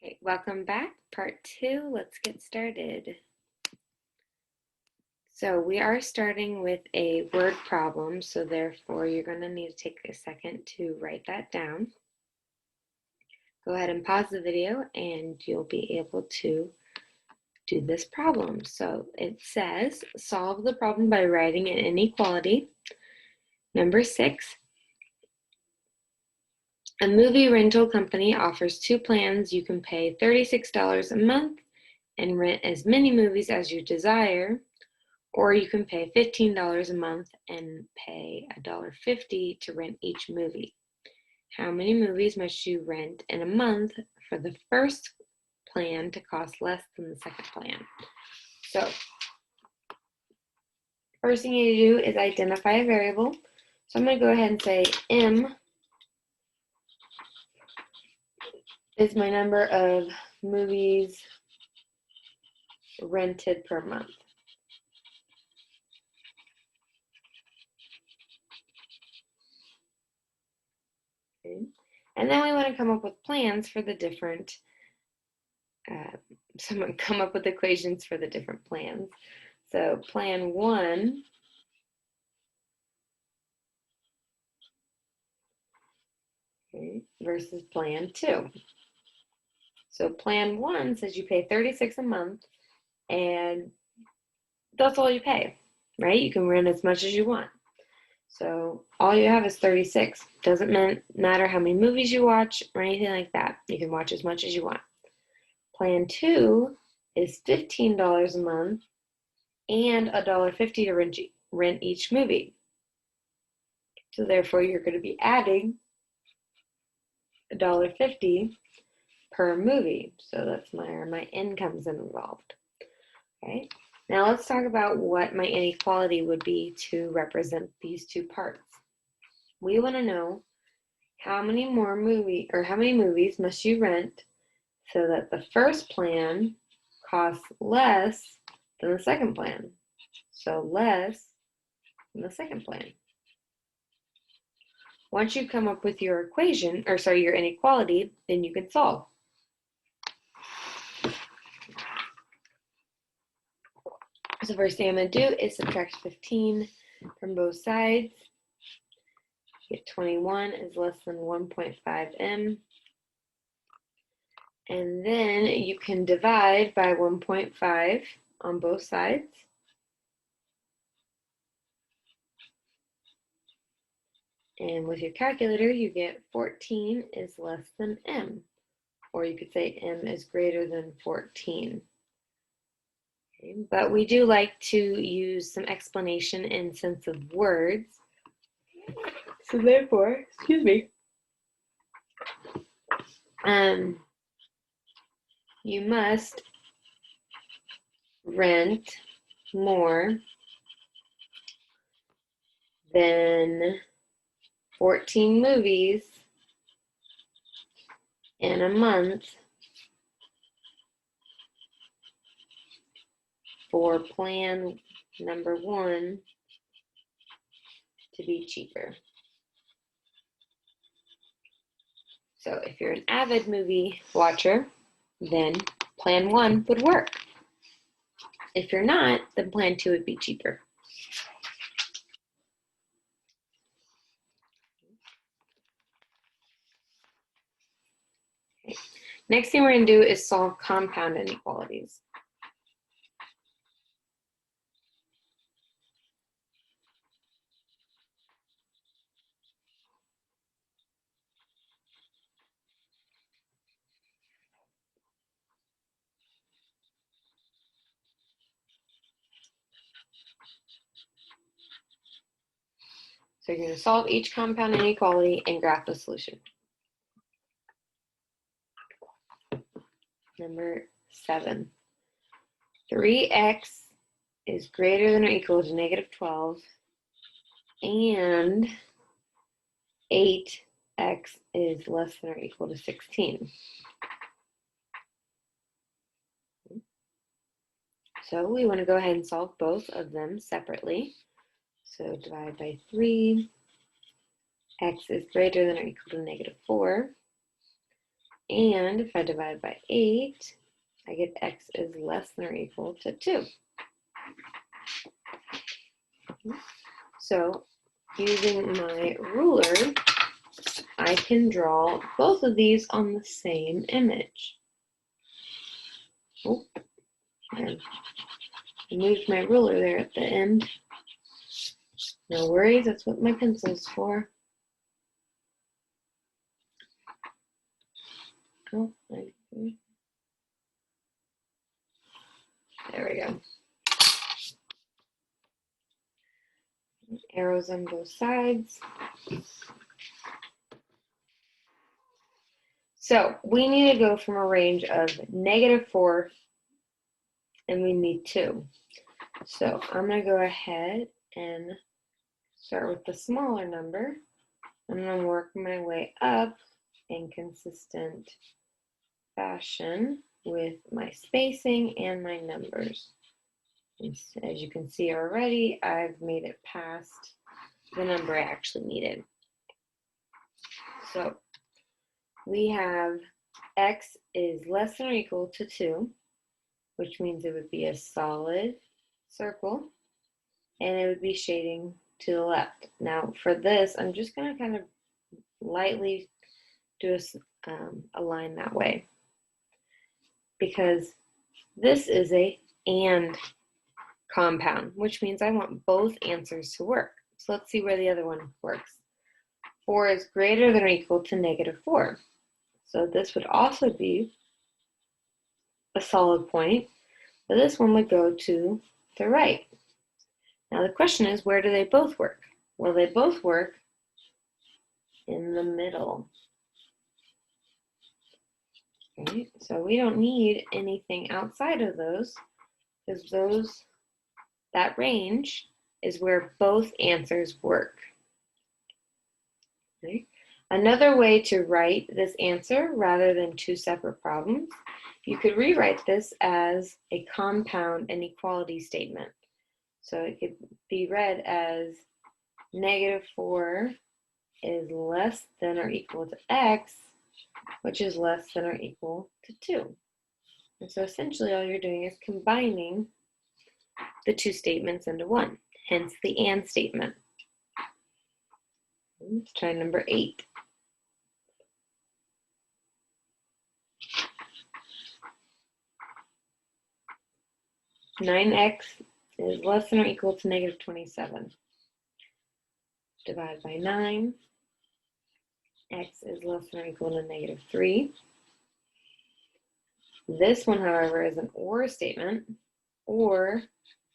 Okay, welcome back. Part 2, let's get started. So we are starting with a word problem, so therefore you're going to need to take a second to write that down. Go ahead and pause the video and you'll be able to do this problem. So it says, solve the problem by writing an inequality. Number 6, a movie rental company offers 2 plans. You can pay $36 a month and rent as many movies as you desire, or you can pay $15 a month and pay $1.50 to rent each movie. How many movies must you rent in a month for the first plan to cost less than the second plan? So, first thing you do is identify a variable. So I'm going to go ahead and say M is my number of movies rented per month. Okay. And then we want to come up with plans for the different, come up with equations for the different plans. So plan 1 versus plan 2. So plan 1 says you pay $36 a month and that's all you pay, right? You can rent as much as you want. So all you have is 36. Doesn't matter how many movies you watch or anything like that. You can watch as much as you want. Plan 2 is $15 a month and $1.50 to rent each movie. So therefore you're going to be adding $1.50 per movie. So that's where my income's involved. Okay. Now let's talk about what my inequality would be to represent these two parts. We want to know how many movies must you rent so that the first plan costs less than the second plan. So less than the second plan. Once you come up with your your inequality, then you can solve. So first thing I'm going to do is subtract 15 from both sides. Get 21 is less than 1.5m. And then you can divide by 1.5 on both sides. And with your calculator, you get 14 is less than m. Or you could say m is greater than 14. Okay, but we do like to use some explanation in sense of words. So therefore, you must rent more than 14 movies in a month for plan number 1 to be cheaper. So if you're an avid movie watcher, then plan 1 would work. If you're not, then plan 2 would be cheaper. Okay. Next thing we're going to do is solve compound inequalities. So you're going to solve each compound inequality and graph the solution. Number 7. 3x is greater than or equal to negative 12, and 8x is less than or equal to 16. So we want to go ahead and solve both of them separately. So divide by 3. X is greater than or equal to negative 4. And if I divide by 8, I get x is less than or equal to 2. So using my ruler, I can draw both of these on the same image. Oh, I moved my ruler there at the end. No worries, that's what my pencil's for. Oh, there we go. Arrows on both sides. So we need to go from a range of -4 and we need 2. So I'm going to go ahead and start with the smaller number. I'm going to work my way up in consistent fashion with my spacing and my numbers. And as you can see already, I've made it past the number I actually needed. So we have x is less than or equal to 2, which means it would be a solid circle, and it would be shading to the left. Now for this, I'm just going to kind of lightly do a line that way, because this is a and compound, which means I want both answers to work. So let's see where the other one works. 4 is greater than or equal to -4. So this would also be a solid point, but this one would go to the right. Now the question is, where do they both work? Well, they both work in the middle. Okay, so we don't need anything outside of those, because that range is where both answers work. Okay. Another way to write this answer rather than 2 separate problems, you could rewrite this as a compound inequality statement. So it could be read as -4 is less than or equal to x, which is less than or equal to 2. And so essentially all you're doing is combining the 2 statements into one, hence the and statement. Let's try number 8. (9x) is less than or equal to -27. Divide by 9. X is less than or equal to -3. This one, however, is an or statement, or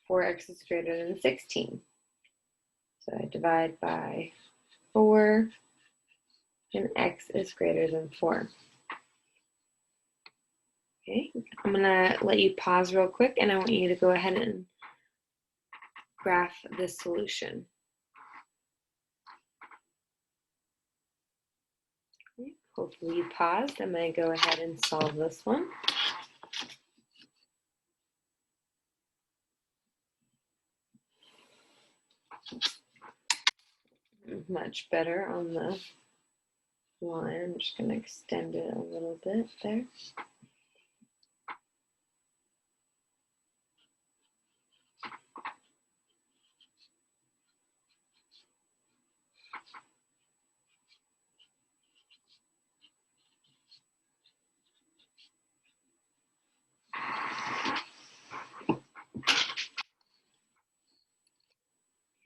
4x is greater than 16. So I divide by 4, and x is greater than 4. Okay, I'm going to let you pause real quick, and I want you to go ahead and graph this solution. Okay, hopefully you paused. I'm going to go ahead and solve this one. Much better on the line. I'm just going to extend it a little bit there.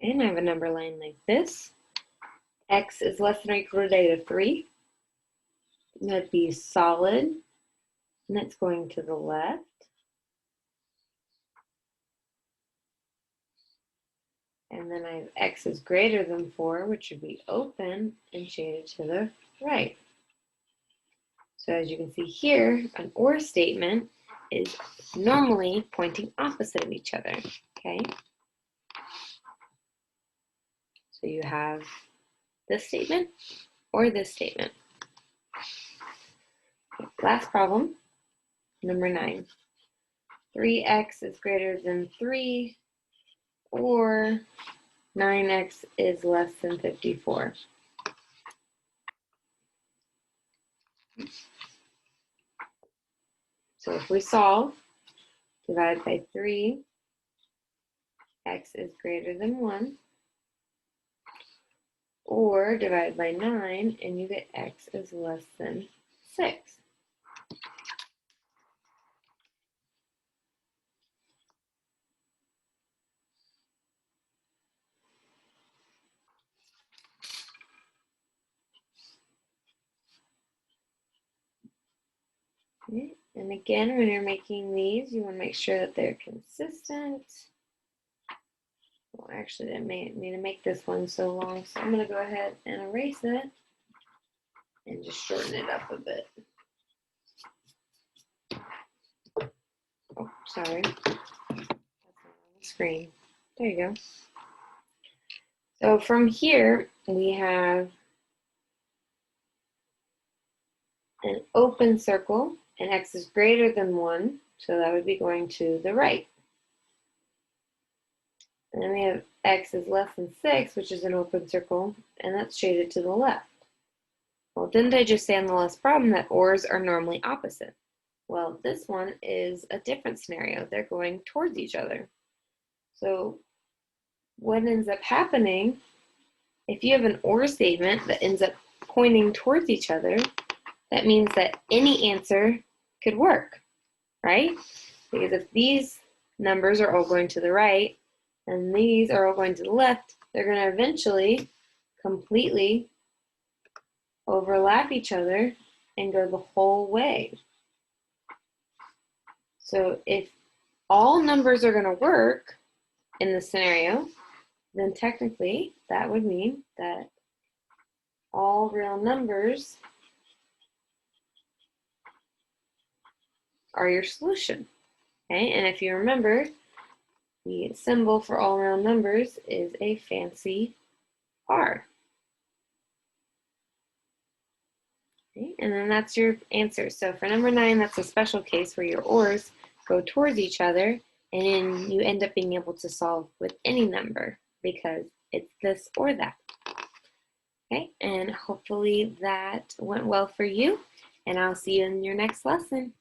And I have a number line like this. X is less than or equal to -3. That'd be solid, and that's going to the left. And then I have x is greater than 4, which would be open and shaded to the right. So as you can see here, an or statement is normally pointing opposite of each other, okay? So you have this statement or this statement. Last problem, number 9. 3x is greater than 3, or 9x is less than 54. So if we solve, divide by 3, x is greater than 1, or divide by 9 and you get x is less than 6. Okay. And again, when you're making these, you want to make sure that they're consistent. Well, actually, I didn't mean to make this one so long, so I'm going to go ahead and erase it and just shorten it up a bit. Oh, sorry. That's not on the screen. There you go. So from here, we have an open circle, and x is greater than 1, so that would be going to the right. And then we have x is less than 6, which is an open circle, and that's shaded to the left. Well, didn't I just say on the last problem that ORs are normally opposite? Well, this one is a different scenario. They're going towards each other. So what ends up happening, if you have an OR statement that ends up pointing towards each other, that means that any answer could work, right? Because if these numbers are all going to the right and these are all going to the left, they're going to eventually completely overlap each other and go the whole way. So if all numbers are going to work in this scenario, then technically that would mean that all real numbers are your solution. Okay, and if you remember, the symbol for all real numbers is a fancy R. Okay, and then that's your answer. So for number 9, that's a special case where your ORs go towards each other, and then you end up being able to solve with any number because it's this or that. Okay, and hopefully that went well for you, and I'll see you in your next lesson.